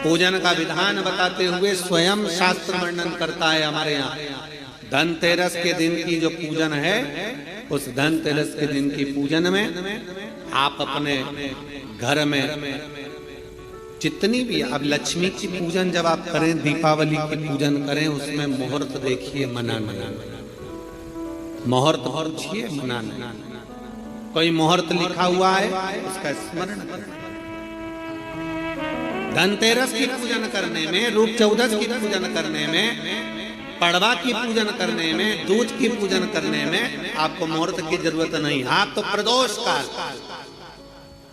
पूजन का विधान बताते हुए स्वयं शास्त्र वर्णन करता है हमारे यहाँ। धनतेरस के दिन की जो पूजन है, उस धनतेरस के दिन की पूजन में आप अपने घर में जितनी भी, अब लक्ष्मी की पूजन जब आप करें, दीपावली की पूजन करें, उसमें मुहूर्त देखिए, मनाना, मुहूर्त पूछिए, मनाना। कोई मुहूर्त लिखा हुआ है उसका स्मरण करें। धनतेरस की पूजन करने में, रूप चौदस की पूजन करने में, पड़वा की पूजन करने में, दूज की पूजन करने में आपको मुहूर्त की जरूरत नहीं। आप तो प्रदोष काल,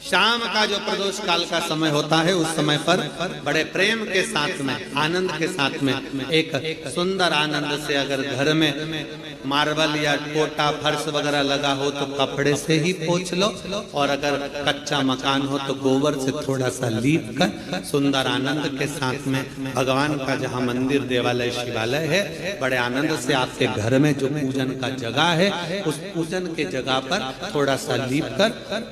शाम का जो प्रदोष काल का समय होता है, उस समय पर बड़े प्रेम के साथ में, आनंद के साथ में, एक सुंदर आनंद से, अगर घर में मार्बल या कोटा फर्श वगैरह लगा हो तो कपड़े से ही पोंछ लो, और अगर कच्चा मकान हो तो गोबर से थोड़ा सा लीप कर सुंदर आनंद के साथ में, भगवान का जहाँ मंदिर, देवालय, शिवालय है, बड़े आनंद से आपके घर में जो पूजन का जगह है, उस पूजन के जगह पर थोड़ा सा लीप कर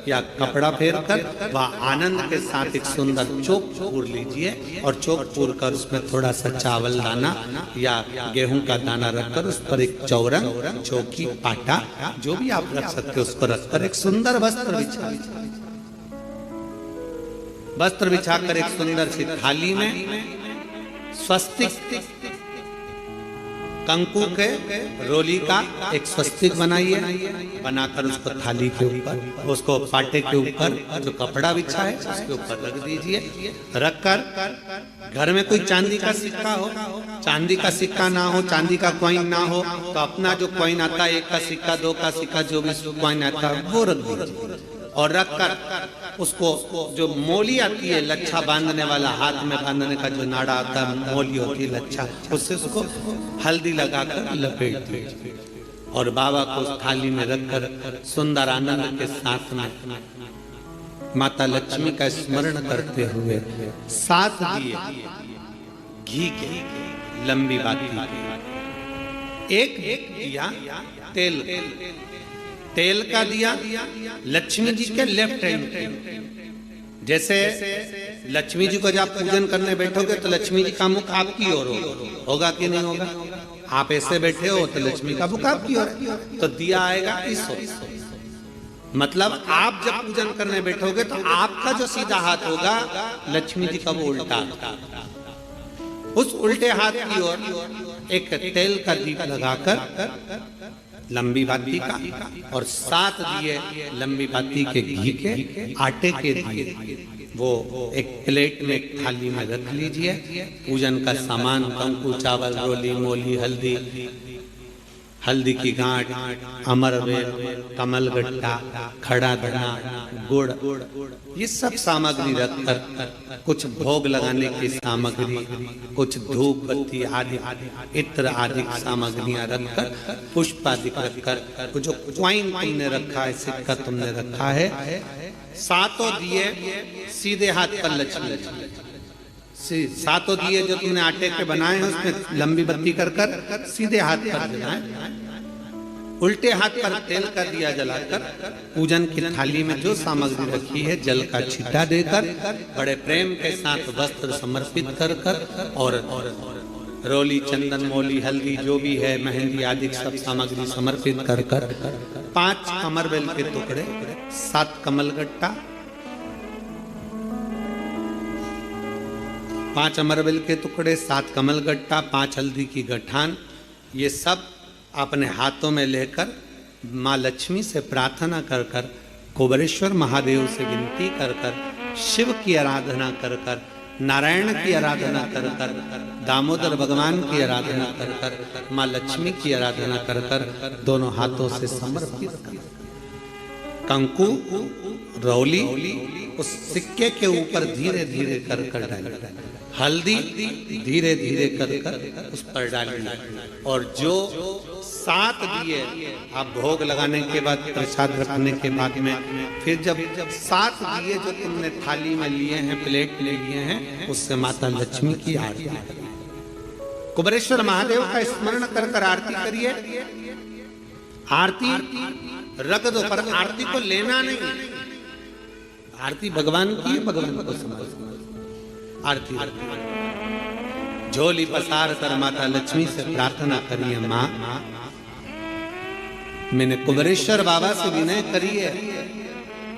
या कपड़ा फेर कर वह आनंद के साथ एक सुंदर चौक पूर लीजिए, और चौक पूर कर उसमें थोड़ा सा चावल दाना या गेहूं का दाना रखकर उस पर एक चौरंग, चौकी, पाटा, जो भी आप रख सकते हो, उस पर रखकर एक सुंदर वस्त्र बिछाकर एक सुंदर सी थाली में स्वस्तिक, कंकु के रोली का एक स्वस्तिक बनाइए, बनाकर उसको थाली के ऊपर, उसको पाटे के ऊपर जो कपड़ा बिछा है उसके ऊपर रख दीजिए। रखकर घर में कोई चांदी का सिक्का हो, चांदी का सिक्का ना हो, चांदी का कॉइन ना हो, तो अपना जो कॉइन आता है, 1 का सिक्का, 2 का सिक्का, जो भी कॉइन आता है वो रख दीजिए। और रखकर उसको, जो मोली आती है, लच्छा बांधने वाला, हाथ में बांधने का जो नाड़ा आता है, मोली होती है लच्छा, उससे उसको हल्दी लगाकर लपेट दीजिए, और बाबा को उस थाली में रखकर सुंदर आनंद के साथ में माता लक्ष्मी का स्मरण करते हुए 7 दिए घी के, लंबी बाती के, एक दिया तेल का दिया लक्ष्मी जी के लेफ्ट हैंड। जैसे लक्ष्मी जी को जब आप पूजन करने बैठोगे तो लक्ष्मी जी का मुख आपकी ओर होगा कि नहीं होगा? आप ऐसे बैठे हो तो लक्ष्मी का मुख आपकी ओर, तो दिया आएगा इस ओर। मतलब आप जब पूजन करने बैठोगे तो आपका जो सीधा हाथ होगा, लक्ष्मी जी का वो उल्टा, उस उल्टे हाथ की ओर एक तेल का दीप लगाकर लंबी बाती का, और 7 दिए लंबी बाती के घी के, आटे के दिए, वो एक प्लेट में, एक थाली में रख लीजिए। पूजन का सामान, कंकु, चावल, रोली, मोली, हल्दी की गांठ, अमरवेल, कमलगट्टा, खड़ा धना, गुड़, ये सब सामग्री रखकर, कुछ भोग लगाने की सामग्री, कुछ धूप बत्ती आदि, इत्र आदि सामग्रियां रखकर, पुष्प आदि रखकर, जो क्वाइन तुमने रखा है, सिक्का तुमने रखा है, 7 दिए सीधे हाथ पर लक्ष्मी, 7 दिए जो तुमने आटे के बनाए हैं उसमें लंबी बत्ती कर सीधे हाथ पर जलाएं। उल्टे हाथ पर तेल का दिया जलाकर पूजन की थाली में जो सामग्री रखी है, जल का छिट्टा देकर, बड़े प्रेम के साथ वस्त्र समर्पित कर और रोली, चंदन, मोली, हल्दी, जो भी है, मेहंदी आदि सब सामग्री समर्पित कर 5 अमरवेल के टुकड़े, 7 कमलगट्टा, 5 अमरवेल के टुकड़े, 7 कमलगट्टा, 5 हल्दी की गठान, ये सब अपने हाथों में लेकर माँ लक्ष्मी से प्रार्थना कर कुबेरेश्वर महादेव से विनती कर शिव की आराधना कर नारायण की आराधना कर दामोदर भगवान की आराधना कर माँ लक्ष्मी की आराधना कर दोनों हाथों से समर्पित कर कंकु, रौली उस सिक्के के ऊपर धीरे धीरे कर डाल, हल्दी धीरे धीरे कर उस पर डालनी, और जो 7 दिए आप भोग लगाने के बाद, प्रसाद रखने के बाद में, फिर जब 7 दिए जो तुमने थाली में लिए हैं, प्लेट में लिए हैं, उससे माता लक्ष्मी की आरती, कुबेरेश्वर महादेव का स्मरण कर आरती करिए। आरती रख दो, पर आरती को लेना नहीं, आरती भगवान की, भगवान को समझ। आरती झोली पसार कर माता लक्ष्मी से प्रार्थना करिए, माँ मैंने कुबेरेश्वर बाबा से विनय करी है,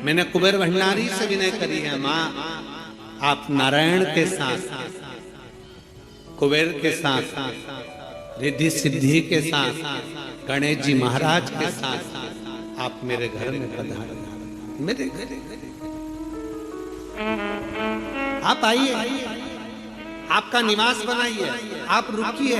मैंने कुबेर भंडारी से विनय करी है, माँ आप नारायण के साथ, कुबेर के साथ, रिद्धि सिद्धि के साथ, गणेश जी महाराज के साथ आप मेरे घर में पधारे, मेरे घर आप आइए, आपका निवास बनाइए, आप रुकिए।